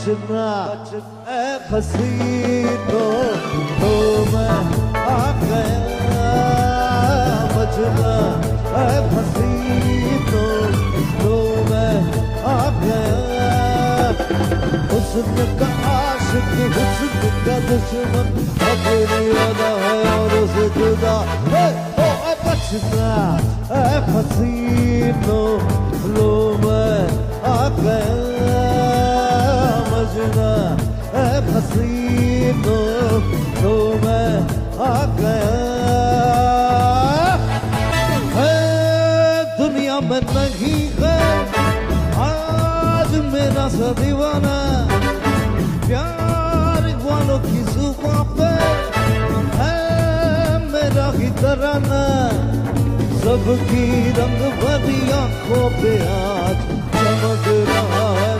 बचना ऐ हसीनो तो मैं आ गया, बचना ऐ हसीनो तो मैं आ गया। हुस्न का आशिक हुस्न का दुश्मन अपनी अदा है और उसे जुदा है। ओ बचना ऐ हसीनो लो मैं आ गया, बचना ऐ हसीनो लो मैं आ गया। दुनिया में नहीं है आज मेरा सा दीवाना, प्यार वालों की जुबां पे है मेरा ही तराना। सबकी रंग भरी आंखों पे आज चमक रहा है